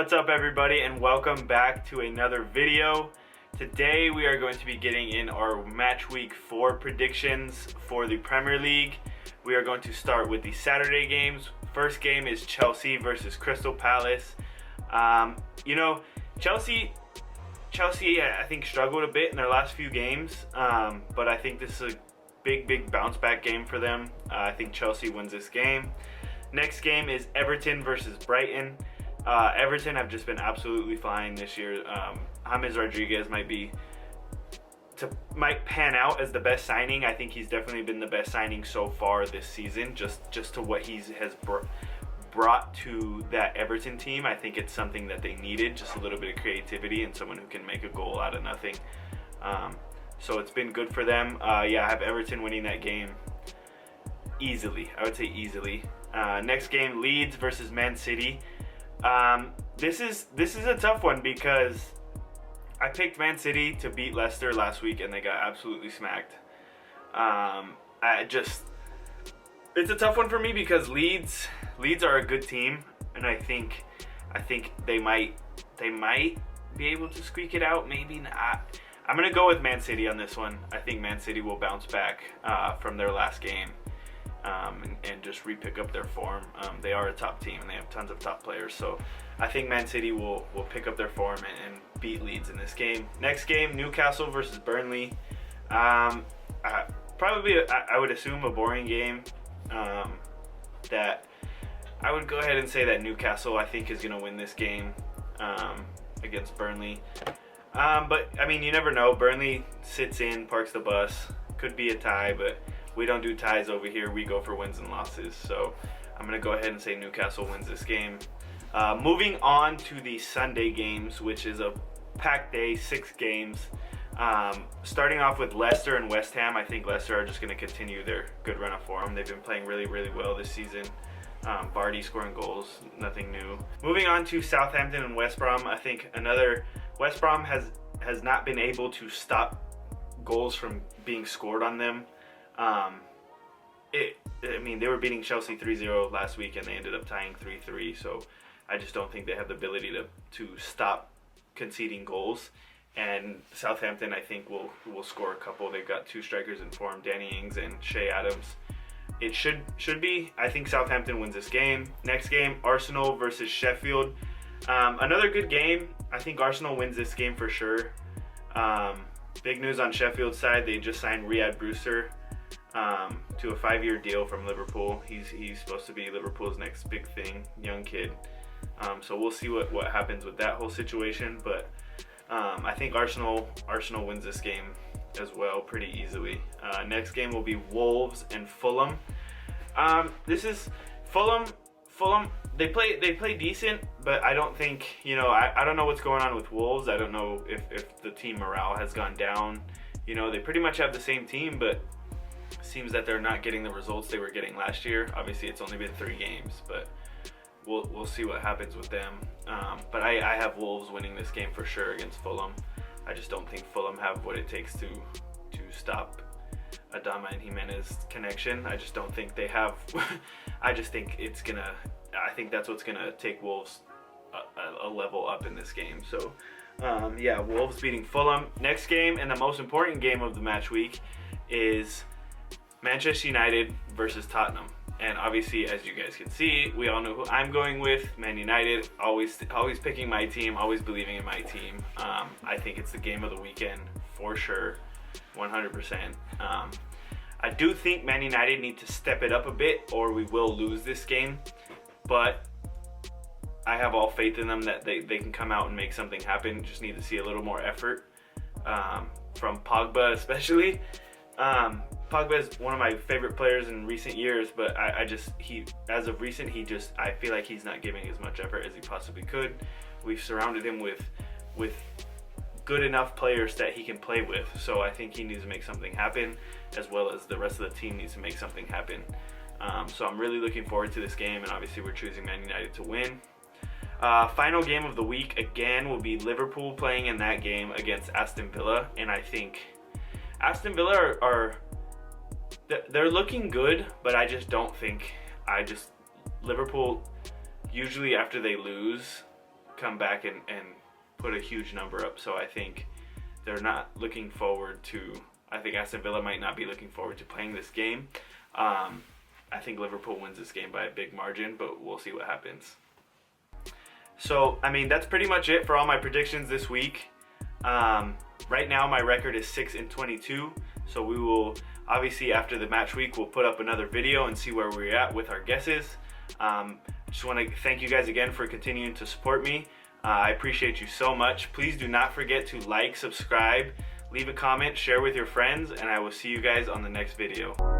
What's up everybody, and welcome back to another video. Today we are going to be getting in our match week 4 predictions for the Premier League. We are going to start with the Saturday games. First game is Chelsea versus Crystal Palace. Chelsea I think struggled a bit in their last few games, but I think this is a big bounce back game for them. I think Chelsea wins this game. Next game is Everton versus Brighton. Everton have just been absolutely fine this year. James Rodriguez might pan out as the best signing. I think he's definitely been the best signing so far this season, just to what he has brought to that Everton team. I think it's something that they needed, just a little bit of creativity and someone who can make a goal out of nothing. So it's been good for them. I have Everton winning that game easily. I would say easily. Next game, Leeds versus Man City. This is a tough one because I picked Man City to beat Leicester last week and they got absolutely smacked. It's a tough one for me because Leeds are a good team, and I think they might be able to squeak it out. Maybe not. I'm gonna go with Man City on this one. I think Man City will bounce back from their last game. And just re-pick up their form. They are a top team and they have tons of top players, so I think Man City will pick up their form and beat Leeds in this game. Next game, Newcastle versus Burnley. Probably, I would assume, a boring game. That I would go ahead and say that Newcastle, I think, is going to win this game against Burnley. But I mean, you never know. Burnley sits in, parks the bus. Could be a tie, but we don't do ties over here. We go for wins and losses. So I'm going to go ahead and say Newcastle wins this game. Moving on to the Sunday games, which is a packed day, 6 games. Starting off with Leicester and West Ham. I think Leicester are just going to continue their good run of form. They've been playing really well this season. Vardy scoring goals, nothing new. Moving on to Southampton and West Brom. I think West Brom has not been able to stop goals from being scored on them. They were beating Chelsea 3-0 last week and they ended up tying 3-3, so I just don't think they have the ability to stop conceding goals. And Southampton, I think, will score a couple. They've got 2 strikers in form, Danny Ings and Shea Adams. It should be. I think Southampton wins this game. Next game, Arsenal versus Sheffield. Another good game. I think Arsenal wins this game for sure. Big news on Sheffield's side, they just signed Riyad Brewster to a 5-year deal from Liverpool. He's supposed to be Liverpool's next big thing, young kid. So we'll see what happens with that whole situation. But I think Arsenal wins this game as well pretty easily. Next game will be Wolves and Fulham. This is Fulham. They play decent, but I don't think, I don't know what's going on with Wolves. I don't know if the team morale has gone down. They pretty much have the same team, but it seems that they're not getting the results they were getting last year. Obviously, it's only been 3 games, but we'll see what happens with them. But I have Wolves winning this game for sure against Fulham. I just don't think Fulham have what it takes to stop Adama and Jimenez connection. I just don't think they have. I think that's what's gonna take Wolves a level up in this game. So Wolves beating Fulham. Next game, and the most important game of the match week, is Manchester United versus Tottenham. And obviously, as you guys can see, we all know who I'm going with. Man United, always picking my team, always believing in my team. I think it's the game of the weekend for sure, 100%. I do think Man United need to step it up a bit or we will lose this game. But I have all faith in them that they can come out and make something happen. Just need to see a little more effort from Pogba especially. Pogba is one of my favorite players in recent years, but as of recent, I feel like he's not giving as much effort as he possibly could. We've surrounded him with good enough players that he can play with, so I think he needs to make something happen, as well as the rest of the team needs to make something happen. So I'm really looking forward to this game, and obviously we're choosing Man United to win. Final game of the week, again, will be Liverpool playing in that game against Aston Villa, and I think Aston Villa they're looking good, but I just don't think, Liverpool, usually after they lose, come back and put a huge number up. So I think they're not looking forward to, I think Aston Villa might not be looking forward to playing this game. I think Liverpool wins this game by a big margin, but we'll see what happens. So, I mean, that's pretty much it for all my predictions this week. Right now, my record is 6-22. So we will, obviously, after the match week, we'll put up another video and see where we're at with our guesses. Just want to thank you guys again for continuing to support me. I appreciate you so much. Please do not forget to like, subscribe, leave a comment, share with your friends, and I will see you guys on the next video.